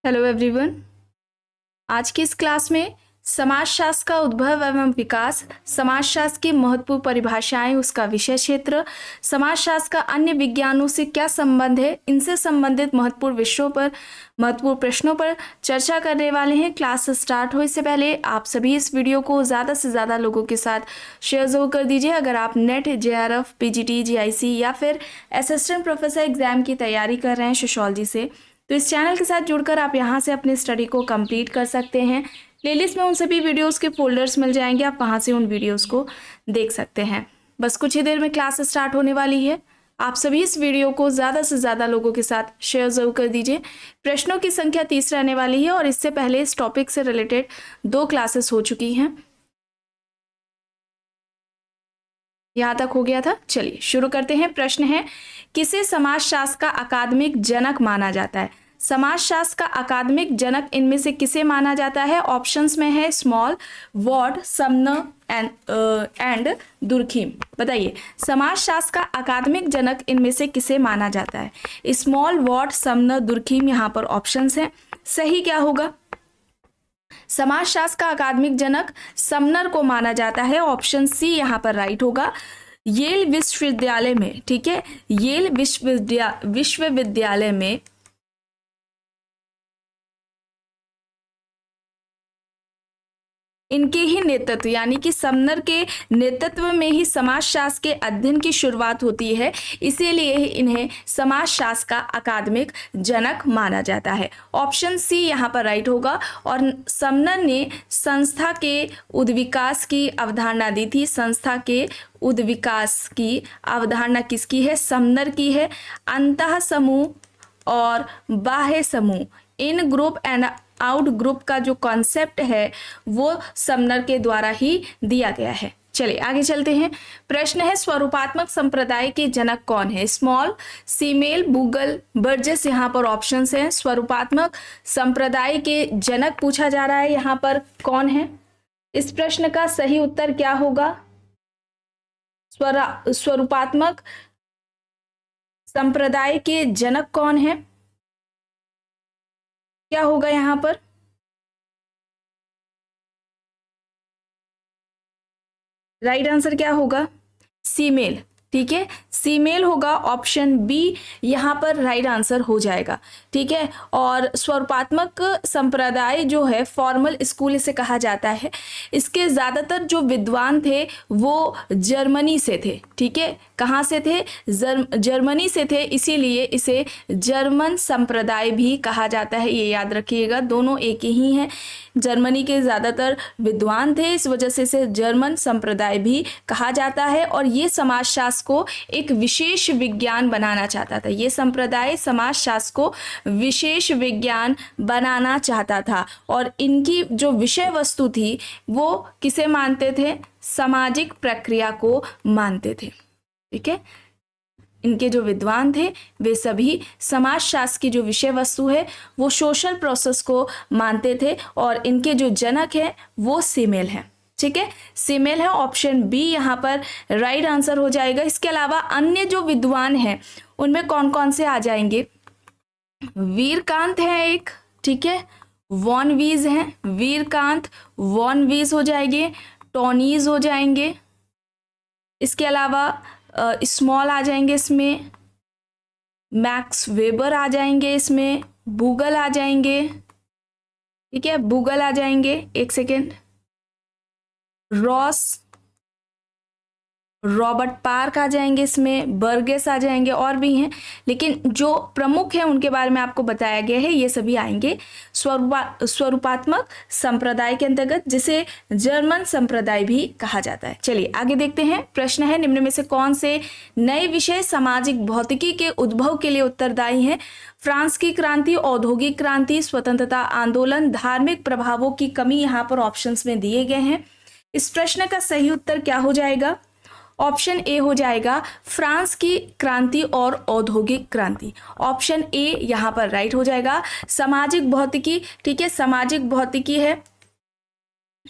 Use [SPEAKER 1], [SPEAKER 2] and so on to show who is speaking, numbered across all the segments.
[SPEAKER 1] Hello everyone. आज की इस क्लास में समाजशास्त्र का उद्भव एवं विकास, समाजशास्त्र की महत्वपूर्ण परिभाषाएं, उसका विषय क्षेत्र, समाजशास्त्र का अन्य विज्ञानों से क्या संबंध है, इनसे संबंधित महत्वपूर्ण विषयों पर, महत्वपूर्ण प्रश्नों पर चर्चा करने वाले हैं। क्लास स्टार्ट हो इससे पहले आप सभी इस वीडियो को ज़्यादा से ज़्यादा लोगों के साथ शेयर जरूर कर दीजिए। अगर आप नेट, JRF, PGT, GIC या फिर असिस्टेंट प्रोफेसर एग्जाम की तैयारी कर रहे हैं सोशियोलॉजी से, तो इस चैनल के साथ जुड़कर आप यहाँ से अपनी स्टडी को कंप्लीट कर सकते हैं। प्लेलिस्ट में उन सभी वीडियोस के फोल्डर्स मिल जाएंगे, आप वहाँ से उन वीडियोस को देख सकते हैं। बस कुछ ही देर में क्लास स्टार्ट होने वाली है। आप सभी इस वीडियो को ज़्यादा से ज़्यादा लोगों के साथ शेयर जरूर कर दीजिए। प्रश्नों की संख्या 30 रहने वाली है और इससे पहले इस टॉपिक से रिलेटेड 2 क्लासेस हो चुकी हैं। यहाँ तक हो गया था। चलिए शुरू करते हैं। प्रश्न है, किसे समाजशास्त्र का अकादमिक जनक माना जाता है? समाजशास्त्र का अकादमिक जनक इनमें से किसे माना जाता है? ऑप्शंस में है Small, Ward, Sumner and Durkheim. बताइए, समाजशास्त्र का अकादमिक जनक इनमें से किसे माना जाता है? स्मॉल, वॉर्ड, समनर, दुर्खिम यहाँ पर ऑप्शंस हैं। सही क्या होगा? समाजशास्त्र का अकादमिक जनक समनर को माना जाता है। ऑप्शन सी यहाँ पर राइट होगा। येल विश्वविद्यालय में, ठीक है, येल विश्वविद्यालय में इनके ही नेतृत्व यानी कि समनर के नेतृत्व में ही समाजशास्त्र के अध्ययन की शुरुआत होती है, इसीलिए इन्हें समाजशास्त्र का अकादमिक जनक माना जाता है। ऑप्शन सी यहाँ पर राइट होगा। और समनर ने संस्था के उद्विकास की अवधारणा दी थी। संस्था के उद्विकास की अवधारणा किसकी है? समनर की है। अंतः समूह और बाह्य समूह, इन ग्रुप एंड आउट ग्रुप का जो कॉन्सेप्ट है वो समनर के द्वारा ही दिया गया है। चलिए आगे चलते हैं। प्रश्न है, स्वरूपात्मक संप्रदाय के जनक कौन है? स्मॉल, सीमेल, बुगल, बर्जेस यहाँ पर ऑप्शंस हैं। स्वरूपात्मक संप्रदाय के जनक पूछा जा रहा है, यहाँ पर कौन है? इस प्रश्न का सही उत्तर क्या होगा? स्वरूपात्मक संप्रदाय के जनक कौन है? क्या होगा यहाँ पर? राइट आंसर क्या होगा? सीमेल। ठीक है, सीमेल होगा। ऑप्शन बी यहाँ पर राइट आंसर हो जाएगा। ठीक है, और स्वरूपात्मक संप्रदाय जो है, फॉर्मल स्कूल इसे कहा जाता है। इसके ज़्यादातर जो विद्वान थे वो जर्मनी से थे। ठीक है, कहाँ से थे? जर्मनी से थे, इसीलिए इसे जर्मन संप्रदाय भी कहा जाता है। ये याद रखिएगा, दोनों एक ही हैं। जर्मनी के ज़्यादातर विद्वान थे, इस वजह से इसे जर्मन संप्रदाय भी कहा जाता है। और ये समाजशास्त्र को एक विशेष विज्ञान बनाना चाहता था। ये संप्रदाय समाजशास्त्र को विशेष विज्ञान बनाना चाहता था। और इनकी जो विषय वस्तु थी वो किसे मानते थे? सामाजिक प्रक्रिया को मानते थे। ठीक है, इनके जो विद्वान थे वे सभी समाजशास्त्र की जो विषय वस्तु है वो सोशल प्रोसेस को मानते थे। और इनके जो जनक हैं वो सीमेल हैं। ठीक है, सीमेल है। ऑप्शन बी यहाँ पर राइट आंसर हो जाएगा। इसके अलावा अन्य जो विद्वान हैं उनमें कौन कौन से आ जाएंगे? वीरकांत है एक, ठीक है, वॉन वीज है, वीरकांत, वॉन वीज हो जाएंगे, टॉनीज हो जाएंगे। इसके अलावा स्मॉल आ जाएंगे, इसमें मैक्स वेबर आ जाएंगे, इसमें बुगल आ जाएंगे। ठीक है, बुगल आ जाएंगे, एक सेकेंड, रॉस, रॉबर्ट पार्क आ जाएंगे, इसमें बर्गेस आ जाएंगे, और भी हैं, लेकिन जो प्रमुख हैं उनके बारे में आपको बताया गया है। ये सभी आएंगे स्वरूपात्मक संप्रदाय के अंतर्गत, जिसे जर्मन संप्रदाय भी कहा जाता है। चलिए आगे देखते हैं। प्रश्न है, निम्न में से कौन से नए विषय सामाजिक भौतिकी के उद्भव के लिए उत्तरदायी हैं? फ्रांस की क्रांति, औद्योगिक क्रांति, स्वतंत्रता आंदोलन, धार्मिक प्रभावों की कमी यहाँ पर ऑप्शंस में दिए गए हैं। इस प्रश्न का सही उत्तर क्या हो जाएगा? ऑप्शन ए हो जाएगा, फ्रांस की क्रांति और औद्योगिक क्रांति। ऑप्शन ए यहाँ पर राइट हो जाएगा। सामाजिक भौतिकी, ठीक है, सामाजिक भौतिकी है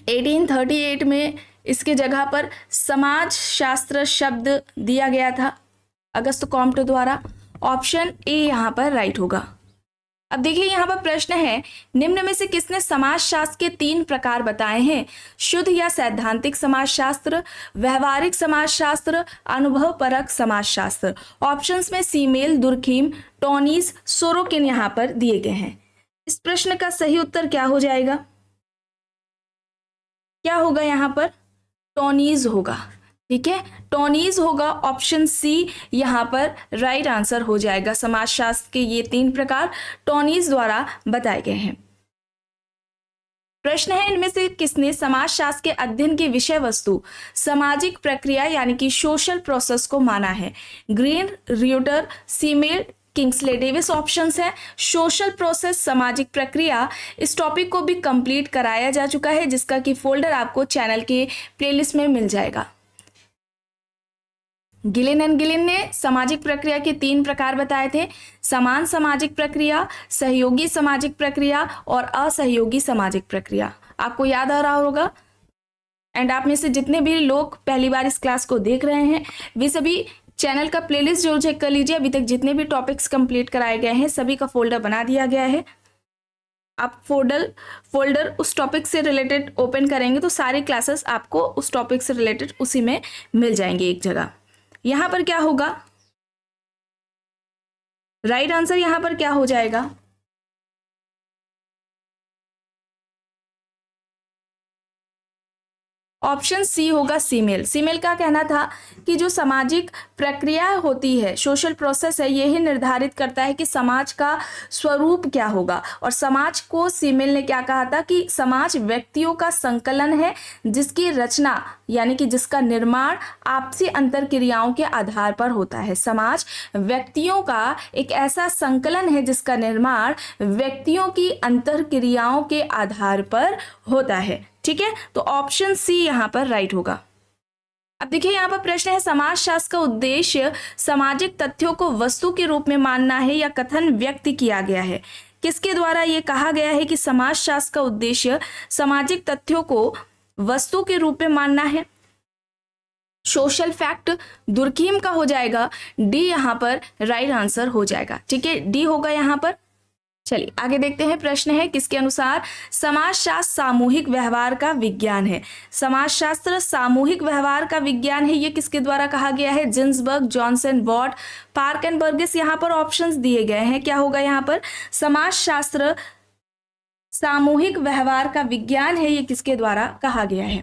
[SPEAKER 1] 1838 में। इसके जगह पर समाज शास्त्र शब्द दिया गया था अगस्त कॉम्ट द्वारा। ऑप्शन ए यहाँ पर राइट होगा। अब देखिए यहाँ पर प्रश्न है, निम्न में से किसने समाजशास्त्र के 3 प्रकार बताए हैं? शुद्ध या सैद्धांतिक समाजशास्त्र, व्यवहारिक समाजशास्त्र, अनुभवपरक समाजशास्त्र। ऑप्शंस में सीमेल, दुर्खीम, टोनीज, सोरोकिन यहाँ पर दिए गए हैं। इस प्रश्न का सही उत्तर क्या हो जाएगा? क्या होगा यहाँ पर? टोनीज होगा। ठीक है, टोनीज होगा। ऑप्शन सी यहाँ पर राइट आंसर हो जाएगा। समाजशास्त्र के ये 3 प्रकार टोनीज द्वारा बताए गए हैं। प्रश्न है, इनमें से किसने समाजशास्त्र के अध्ययन की विषय वस्तु सामाजिक प्रक्रिया यानी कि सोशल प्रोसेस को माना है? ग्रीन, र्यूटर, सीमेल, किंग्सले डेविस ऑप्शंस है। सोशल प्रोसेस, सामाजिक प्रक्रिया, इस टॉपिक को भी कंप्लीट कराया जा चुका है, जिसका कि फोल्डर आपको चैनल के प्लेलिस्ट में मिल जाएगा। गिलिन एंड गिलिन ने सामाजिक प्रक्रिया के 3 प्रकार बताए थे, समान सामाजिक प्रक्रिया, सहयोगी सामाजिक प्रक्रिया और असहयोगी सामाजिक प्रक्रिया। आपको याद आ रहा होगा। एंड आप में से जितने भी लोग पहली बार इस क्लास को देख रहे हैं, वे सभी चैनल का प्लेलिस्ट जरूर चेक कर लीजिए। अभी तक जितने भी टॉपिक्स कंप्लीट कराए गए हैं सभी का फोल्डर बना दिया गया है। आप फोल्डर उस टॉपिक से रिलेटेड ओपन करेंगे तो सारी क्लासेस आपको उस टॉपिक से रिलेटेड उसी में मिल जाएंगे एक जगह। यहां पर क्या होगा? राइट आंसर यहां पर क्या हो जाएगा? ऑप्शन सी होगा सीमेल। सीमेल का कहना था कि जो सामाजिक प्रक्रिया होती है, सोशल प्रोसेस है, यही निर्धारित करता है कि समाज का स्वरूप क्या होगा। और समाज को सीमेल ने क्या कहा था कि समाज व्यक्तियों का संकलन है, जिसकी रचना यानी कि जिसका निर्माण आपसी अंतरक्रियाओं के आधार पर होता है। समाज व्यक्तियों का एक ऐसा संकलन है जिसका निर्माण व्यक्तियों की अंतरक्रियाओं के आधार पर होता है। ठीक है, तो ऑप्शन सी यहां पर राइट होगा। अब देखिए यहाँ पर प्रश्न है, समाजशास्त्र का उद्देश्य सामाजिक तथ्यों को वस्तु के रूप में मानना है या कथन व्यक्त किया गया है? किसके द्वारा यह कहा गया है कि समाजशास्त्र का उद्देश्य सामाजिक तथ्यों को वस्तु के रूप में मानना है? सोशल फैक्ट, दुर्खीम का हो जाएगा। डी यहाँ पर राइट आंसर हो जाएगा। ठीक है, डी होगा यहाँ पर। चलिए आगे देखते हैं। प्रश्न है, किसके अनुसार समाजशास्त्र सामूहिक व्यवहार का विज्ञान है? समाजशास्त्र सामूहिक व्यवहार का विज्ञान है, ये किसके द्वारा कहा गया है? Ginsburg, Johnson, what, park and Burgess. यहाँ पर ऑप्शंस दिए गए हैं। क्या होगा यहाँ पर? समाजशास्त्र सामूहिक व्यवहार का विज्ञान है, ये किसके द्वारा कहा गया है?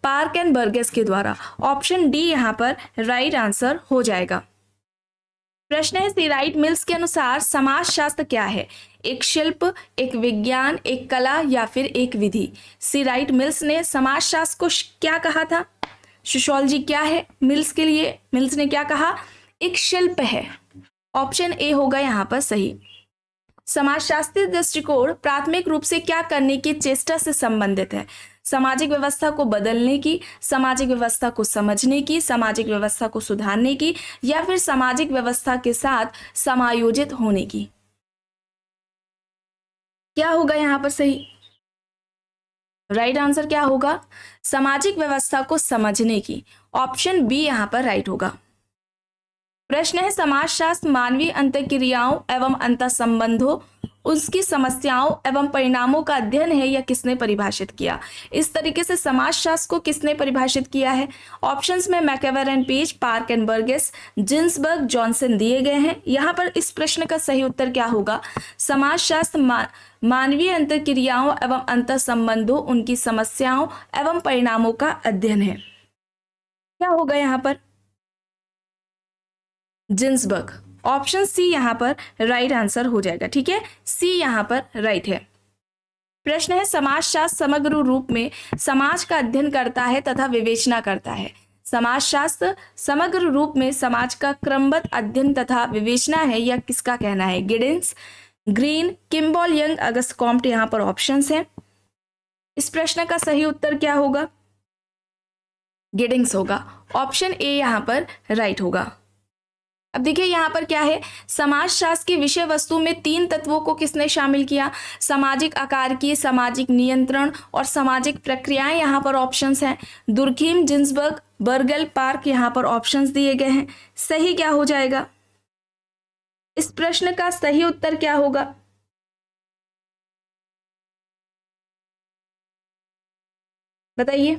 [SPEAKER 1] पार्क एंड बर्गेस के द्वारा। ऑप्शन डी यहाँ पर राइट आंसर हो जाएगा। प्रश्न है, सी राइट मिल्स के अनुसार समाजशास्त्र क्या है? एक शिल्प, एक विज्ञान, एक कला या फिर एक विधि? सी राइट मिल्स ने समाजशास्त्र को क्या कहा था? सोशियोलॉजी क्या है मिल्स के लिए? मिल्स ने क्या कहा? एक शिल्प है। ऑप्शन ए होगा यहाँ पर सही। समाजशास्त्रीय दृष्टिकोण प्राथमिक रूप से क्या करने की चेष्टा से संबंधित है? सामाजिक व्यवस्था को बदलने की, सामाजिक व्यवस्था को समझने की, सामाजिक व्यवस्था को सुधारने की या फिर सामाजिक व्यवस्था के साथ समायोजित होने की? क्या होगा यहाँ पर सही? राइट आंसर क्या होगा? सामाजिक व्यवस्था को समझने की। ऑप्शन बी यहाँ पर राइट होगा। प्रश्न है, समाजशास्त्र मानवीय अंतःक्रियाओं एवं अंतःसंबंधों, उसकी समस्याओं एवं परिणामों का अध्ययन है या किसने परिभाषित किया? इस तरीके से समाजशास्त्र को किसने परिभाषित किया है? ऑप्शंस में MacIver and Page, Park and Burgess, Ginsberg, Johnson दिए गए हैं। यहाँ पर इस प्रश्न का सही उत्तर क्या होगा? समाजशास्त्र मानवीय अंतःक्रियाओं एवं अंतःसंबंधों, उनकी समस्याओं एवं परिणामों का अध्ययन है। क्या होगा यहाँ पर? जिन्सबर्ग। ऑप्शन सी यहाँ पर राइट आंसर हो जाएगा। ठीक है, सी यहाँ पर राइट है। प्रश्न है, समाजशास्त्र समग्र रूप में समाज का अध्ययन करता है तथा विवेचना करता है। समाजशास्त्र समग्र रूप में समाज का क्रमबद्ध अध्ययन तथा विवेचना है या किसका कहना है? गिडिंस, green, Kimball young, Auguste Comte यहाँ पर ऑप्शंस हैं। इस प्रश्न का सही उत्तर क्या होगा? गिडिंग्स होगा। ऑप्शन ए यहाँ पर राइट होगा। अब देखिए यहाँ पर क्या है, समाजशास्त्र की विषय वस्तु में 3 तत्वों को किसने शामिल किया? सामाजिक आकार की, सामाजिक नियंत्रण और सामाजिक प्रक्रियाएं यहाँ पर ऑप्शंस हैं। दुर्खीम, जिन्सबर्ग, बर्गल, पार्क यहाँ पर ऑप्शंस दिए गए हैं। सही क्या हो जाएगा? इस प्रश्न का सही उत्तर क्या होगा? बताइए।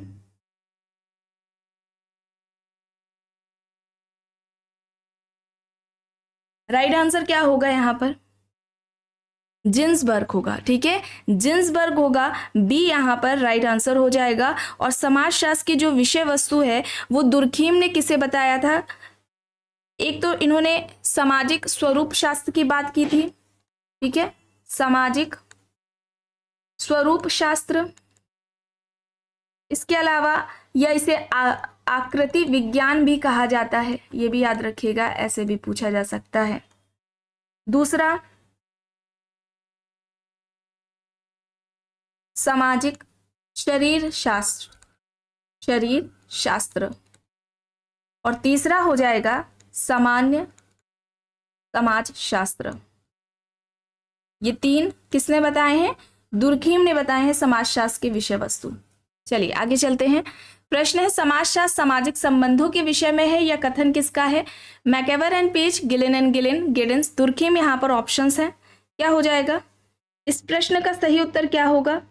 [SPEAKER 1] राइट आंसर क्या होगा यहाँ पर? जिन्सबर्ग होगा। ठीक है, जिन्सबर्ग होगा, बी यहाँ पर राइट आंसर हो जाएगा। और समाजशास्त्र की जो विषय वस्तु है वो दुर्खीम ने किसे बताया था? एक तो इन्होंने सामाजिक स्वरूप शास्त्र की बात की थी, ठीक है, सामाजिक स्वरूप शास्त्र। इसके अलावा या इसे आकृति विज्ञान भी कहा जाता है, ये भी याद रखिएगा, ऐसे भी पूछा जा सकता है। दूसरा सामाजिक शरीर शास्त्र, शरीर शास्त्र। और तीसरा हो जाएगा सामान्य समाज शास्त्र। ये तीन किसने बताए हैं? दुर्खीम ने बताए हैं समाजशास्त्र के विषय वस्तु। चलिए आगे चलते हैं। प्रश्न है समाजशास्त्र सामाजिक संबंधों के विषय में है या कथन किसका है? MacIver and Page, Gillin and Gillin, Giddens, Durkheim. यहाँ पर ऑप्शंस हैं, क्या हो जाएगा? इस प्रश्न का सही उत्तर क्या होगा?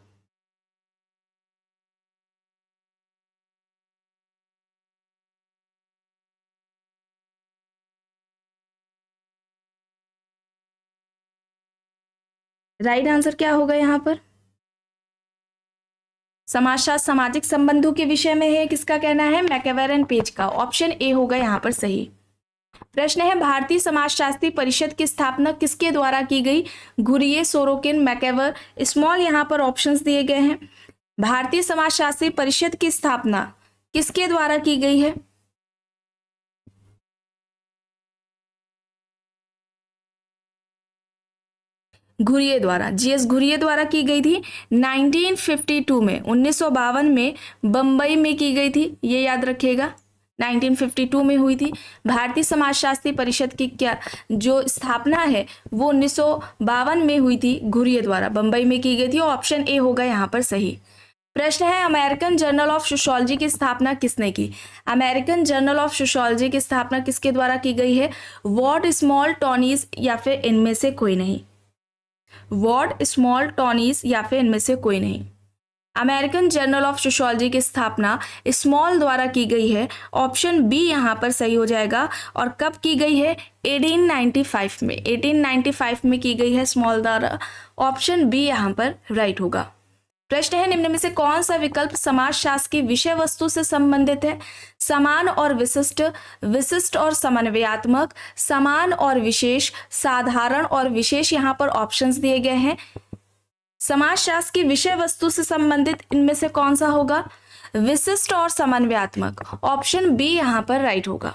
[SPEAKER 1] राइट आंसर क्या होगा यहाँ पर? समाजशास्त्र सामाजिक संबंधों के विषय में है, किसका कहना है? मैकेवर एंड पेज का। ऑप्शन ए होगा यहाँ पर सही। प्रश्न है भारतीय समाजशास्त्री परिषद की स्थापना किसके द्वारा की गई? Ghurye, Sorokin, MacIver, Small. यहाँ पर ऑप्शंस दिए गए हैं। भारतीय समाजशास्त्री परिषद की स्थापना किसके द्वारा की गई है? घुरिये द्वारा, जीएस घुरिये द्वारा की गई थी 1952 में, 1952 में बंबई में की गई थी, ये याद रखिएगा। 1952 में हुई थी। भारतीय समाजशास्त्री परिषद की क्या जो स्थापना है वो 1952 में हुई थी, घुरिये द्वारा बंबई में की गई थी। ऑप्शन ए होगा यहाँ पर सही। प्रश्न है अमेरिकन जर्नल ऑफ सोशियोलॉजी की स्थापना किसने की? अमेरिकन जर्नल ऑफ सोशियोलॉजी की स्थापना किसके द्वारा की गई है? वॉर्ड स्मॉल टॉनीज या फिर इनमें से कोई नहीं? वॉर्ड स्मॉल टॉनीज या फिर इनमें से कोई नहीं। अमेरिकन जर्नल ऑफ सोशियोलॉजी की स्थापना स्मॉल द्वारा की गई है। ऑप्शन बी यहाँ पर सही हो जाएगा। और कब की गई है? 1895 में, 1895 में की गई है स्मॉल द्वारा। ऑप्शन बी यहाँ पर राइट होगा। प्रश्न है निम्न में से कौन सा विकल्प समाजशास्त्र की विषय वस्तु से संबंधित है? समान और विशिष्ट, विशिष्ट और समन्वयात्मक, समान और विशेष, साधारण और विशेष। यहाँ पर ऑप्शंस दिए गए हैं। समाजशास्त्र की विषय वस्तु से संबंधित इनमें से कौन सा होगा? विशिष्ट और समन्वयात्मक। ऑप्शन बी यहाँ पर राइट होगा।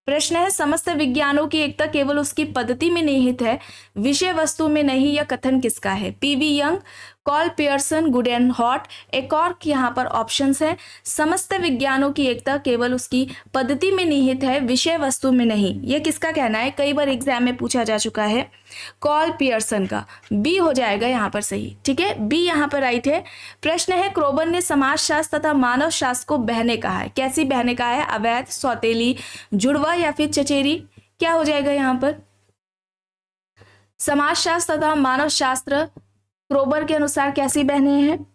[SPEAKER 1] प्रश्न है समस्त विज्ञानों की एकता केवल उसकी पद्धति में निहित है, विषय वस्तु में नहीं, यह कथन किसका है? PV young, call Pearson, good and hot, एक और यहाँ पर ऑप्शंस है। समस्त विज्ञानों की एकता केवल उसकी पद्धति में निहित है, विषय वस्तु में नहीं, यह किसका कहना है? कई बार एग्जाम में पूछा जा चुका है, कॉल पियर्सन का। बी हो जाएगा यहाँ पर सही। ठीक है, बी यहाँ पर राइट है। प्रश्न है क्रोबन ने समाजशास्त्र तथा मानव शास्त्र को बहने कहा है, कैसी बहने कहा है? अवैध, सौतेली, जुड़वा या फिर चचेरी। क्या हो जाएगा यहाँ पर? समाजशास्त्र तथा मानव शास्त्र क्रोबर के अनुसार कैसी बहने हैं?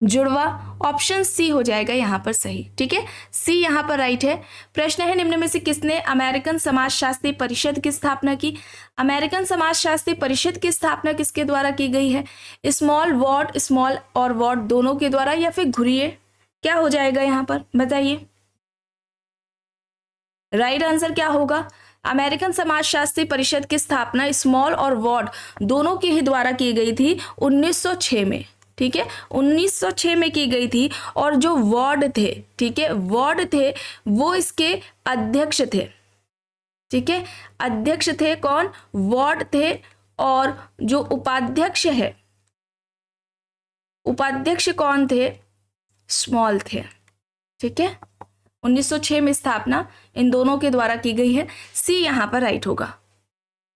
[SPEAKER 1] जुड़वा। ऑप्शन सी हो जाएगा यहाँ पर सही। ठीक है, सी यहाँ पर राइट है। प्रश्न है निम्न में से किसने अमेरिकन समाजशास्त्री परिषद की स्थापना की? अमेरिकन समाजशास्त्री परिषद की स्थापना किसके द्वारा की गई है? स्मॉल, वॉर्ड, स्मॉल और वॉर्ड दोनों के द्वारा या फिर घुरिये? क्या हो जाएगा यहाँ पर बताइए? राइट आंसर क्या होगा? अमेरिकन समाजशास्त्री परिषद की स्थापना स्मॉल और वॉर्ड दोनों के ही द्वारा की गई थी 1906 में। ठीक है, 1906 में की गई थी। और जो वॉर्ड थे, ठीक है, वॉर्ड थे वो इसके अध्यक्ष थे। ठीक है, अध्यक्ष थे कौन? वॉर्ड थे। और जो उपाध्यक्ष है, उपाध्यक्ष कौन थे? स्मॉल थे। ठीक है, 1906 में स्थापना इन दोनों के द्वारा की गई है। सी यहाँ पर राइट होगा।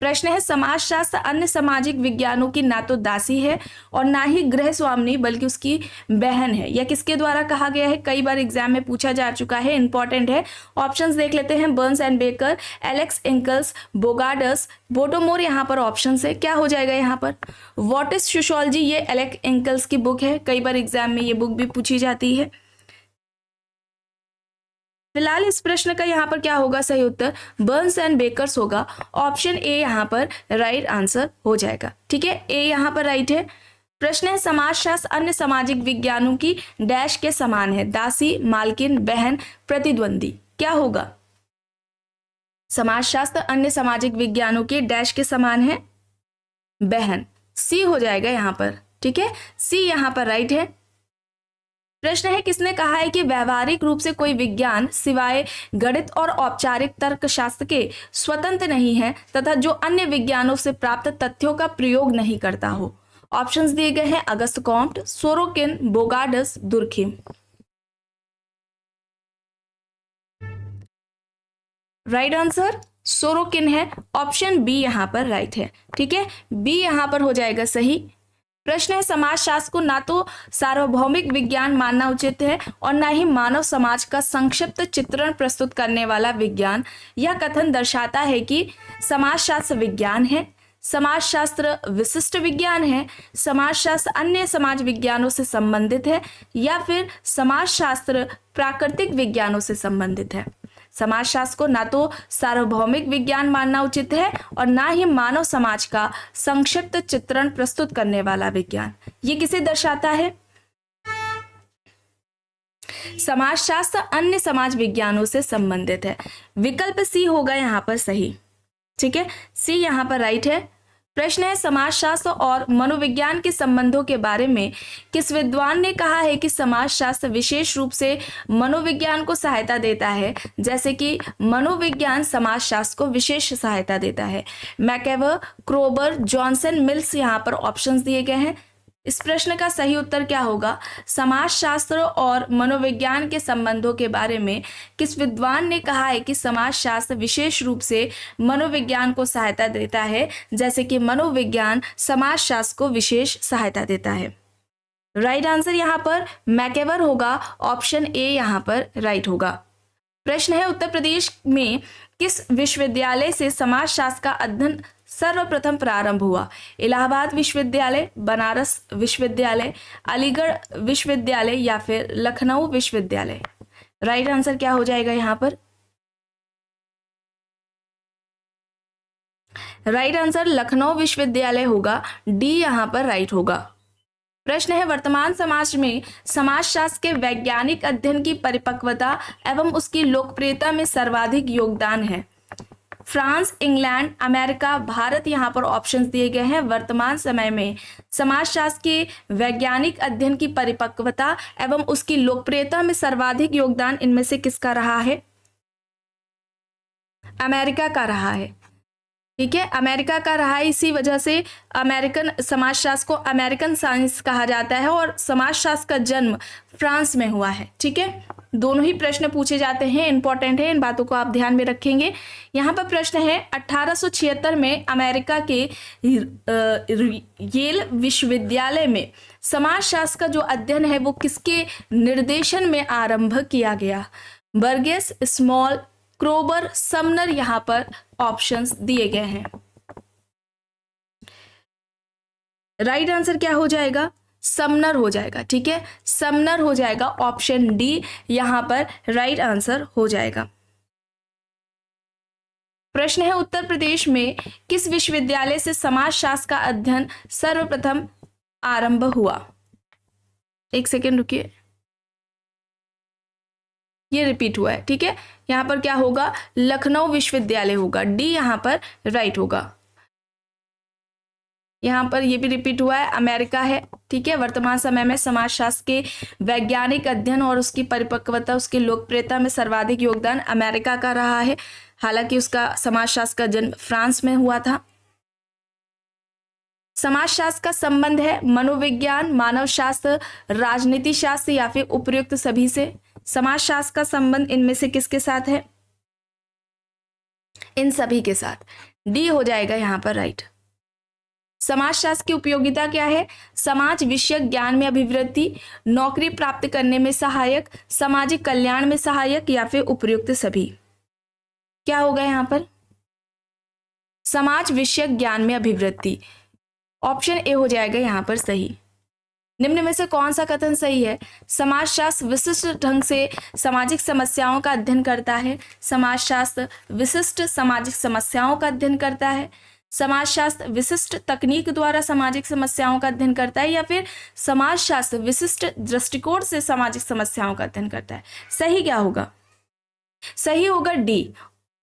[SPEAKER 1] प्रश्न है समाजशास्त्र अन्य सामाजिक विज्ञानों की ना तो दासी है और ना ही गृह स्वामिनी बल्कि उसकी बहन है। यह किसके द्वारा कहा गया है, कई बार एग्जाम में पूछा जा चुका है, इंपॉर्टेंट है। ऑप्शंस देख लेते हैं, Burns and Becker, Alex Inkeles, Bogardus, Bottomore. यहाँ पर ऑप्शन है, क्या हो जाएगा यहाँ पर, व्हाट इज सोशियोलॉजी, ये एलेक्स इंकल्स की बुक है, कई बार एग्जाम में ये बुक भी पूछी जाती है। फिलहाल इस प्रश्न का यहाँ पर क्या होगा सही उत्तर, बर्न्स एंड बेकर्स होगा। ऑप्शन ए यहाँ पर राइट आंसर हो जाएगा। ठीक है, ए यहाँ पर राइट है। प्रश्न है समाजशास्त्र अन्य सामाजिक विज्ञानों की डैश के समान है, दासी, मालकिन, बहन, प्रतिद्वंदी। क्या होगा, समाजशास्त्र अन्य सामाजिक विज्ञानों के डैश के समान है, बहन, सी हो जाएगा यहाँ पर। ठीक है, सी यहाँ पर राइट है। प्रश्न है किसने कहा है कि व्यवहारिक रूप से कोई विज्ञान सिवाय गणित और औपचारिक तर्कशास्त्र के स्वतंत्र नहीं है तथा जो अन्य विज्ञानों से प्राप्त तथ्यों का प्रयोग नहीं करता हो। ऑप्शंस दिए गए हैं, August Comte, Sorokin, Bogardus, Durkheim. Right answer Sorokin है, ऑप्शन बी यहाँ पर राइट है। ठीक है, बी यहाँ पर हो जाएगा सही। प्रश्न है समाजशास्त्र को ना तो सार्वभौमिक विज्ञान मानना उचित है और ना ही मानव समाज का संक्षिप्त चित्रण प्रस्तुत करने वाला विज्ञान। यह कथन दर्शाता है कि समाजशास्त्र विज्ञान है, समाजशास्त्र विशिष्ट विज्ञान है, समाजशास्त्र अन्य समाज विज्ञानों से संबंधित है या फिर समाजशास्त्र प्राकृतिक विज्ञानों से संबंधित है। समाजशास्त्र को ना तो सार्वभौमिक विज्ञान मानना उचित है और ना ही मानव समाज का संक्षिप्त चित्रण प्रस्तुत करने वाला विज्ञान। ये किसे दर्शाता है, समाजशास्त्र अन्य समाज विज्ञानों से संबंधित है। विकल्प सी होगा यहाँ पर सही। ठीक है, सी यहाँ पर राइट है। प्रश्न है समाजशास्त्र और मनोविज्ञान के संबंधों के बारे में किस विद्वान ने कहा है कि समाजशास्त्र विशेष रूप से मनोविज्ञान को सहायता देता है, जैसे कि मनोविज्ञान समाजशास्त्र को विशेष सहायता देता है। मैकेवर, क्रोबर, जॉनसन, मिल्स यहाँ पर ऑप्शंस दिए गए हैं। इस प्रश्न का सही उत्तर क्या होगा, समाजशास्त्र और मनोविज्ञान के संबंधों के बारे में किस विद्वान ने कहा है कि समाजशास्त्र विशेष रूप से मनोविज्ञान को सहायता देता है, जैसे कि मनोविज्ञान समाजशास्त्र को विशेष सहायता देता है। राइट आंसर यहाँ पर मैकेवर होगा, ऑप्शन ए यहाँ पर राइट होगा। प्रश्न है उत्तर प्रदेश में किस विश्वविद्यालय से समाजशास्त्र का अध्ययन सर्वप्रथम प्रारंभ हुआ, इलाहाबाद विश्वविद्यालय, बनारस विश्वविद्यालय, अलीगढ़ विश्वविद्यालय या फिर लखनऊ विश्वविद्यालय। राइट आंसर क्या हो जाएगा यहाँ पर, राइट आंसर लखनऊ विश्वविद्यालय होगा, डी यहाँ पर राइट होगा। प्रश्न है वर्तमान समाज में समाजशास्त्र के वैज्ञानिक अध्ययन की परिपक्वता एवं उसकी लोकप्रियता में सर्वाधिक योगदान है, फ्रांस, इंग्लैंड, अमेरिका, भारत। यहाँ पर ऑप्शंस दिए गए हैं। वर्तमान समय में समाजशास्त्र के वैज्ञानिक अध्ययन की परिपक्वता एवं उसकी लोकप्रियता में सर्वाधिक योगदान इनमें से किसका रहा है, अमेरिका का रहा है। ठीक है, अमेरिका का रहा है। इसी वजह से अमेरिकन समाजशास्त्र को अमेरिकन साइंस कहा जाता है और समाजशास्त्र का जन्म फ्रांस में हुआ है। ठीक है, दोनों ही प्रश्न पूछे जाते हैं, इंपॉर्टेंट है, इन बातों को आप ध्यान में रखेंगे। यहाँ पर प्रश्न है 1876 में अमेरिका के येल विश्वविद्यालय में समाजशास्त्र का जो अध्ययन है वो किसके निर्देशन में आरंभ किया गया, बर्गेस, स्मॉल, क्रोबर, समनर। यहाँ पर ऑप्शंस दिए गए हैं। राइट आंसर क्या हो जाएगा, समनर हो जाएगा। ठीक है, समनर हो जाएगा, ऑप्शन डी यहाँ पर राइट आंसर हो जाएगा। प्रश्न है उत्तर प्रदेश में किस विश्वविद्यालय से समाजशास्त्र का अध्ययन सर्वप्रथम आरंभ हुआ। एक सेकेंड रुकिए, ये रिपीट हुआ है। ठीक है, यहाँ पर क्या होगा, लखनऊ विश्वविद्यालय होगा, डी यहाँ पर राइट होगा। यहाँ पर ये भी रिपीट हुआ है, अमेरिका है। ठीक है, वर्तमान समय में समाजशास्त्र के वैज्ञानिक अध्ययन और उसकी परिपक्वता, उसकी लोकप्रियता में सर्वाधिक योगदान अमेरिका का रहा है, हालांकि उसका समाजशास्त्र का जन्म फ्रांस में हुआ था। समाजशास्त्र का संबंध है मनोविज्ञान, मानवशास्त्र, राजनीति शास्त्र या फिर उपयुक्त सभी से। समाजशास्त्र का संबंध इनमें से किसके साथ है, इन सभी के साथ। डी हो जाएगा यहाँ पर राइट। समाजशास्त्र की उपयोगिता क्या है? समाज विषयक ज्ञान में अभिवृद्धि, नौकरी प्राप्त करने में सहायक, सामाजिक कल्याण में सहायक या फिर उपयुक्त सभी। क्या होगा यहाँ पर? समाज विषयक ज्ञान में अभिवृद्धि, ऑप्शन ए हो जाएगा यहाँ पर सही। निम्न में से कौन सा कथन सही है? समाजशास्त्र विशिष्ट ढंग से सामाजिक समस्याओं का अध्ययन करता है। समाजशास्त्र विशिष्ट सामाजिक समस्याओं का अध्ययन करता है। समाजशास्त्र विशिष्ट तकनीक द्वारा सामाजिक समस्याओं का अध्ययन करता है, या फिर समाजशास्त्र विशिष्ट दृष्टिकोण से सामाजिक समस्याओं का अध्ययन करता है। सही क्या होगा? सही होगा डी,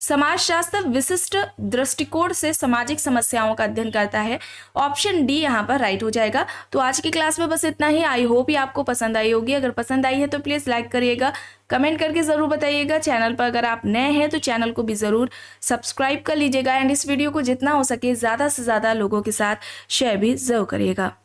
[SPEAKER 1] समाजशास्त्र विशिष्ट दृष्टिकोण से सामाजिक समस्याओं का अध्ययन करता है। ऑप्शन डी यहाँ पर राइट हो जाएगा। तो आज की क्लास में बस इतना ही। आई होप ये आपको पसंद आई होगी। अगर पसंद आई है तो प्लीज़ लाइक करिएगा, कमेंट करके ज़रूर बताइएगा। चैनल पर अगर आप नए हैं तो चैनल को भी ज़रूर सब्सक्राइब कर लीजिएगा, एंड इस वीडियो को जितना हो सके ज़्यादा से ज़्यादा लोगों के साथ शेयर भी ज़रूर करिएगा।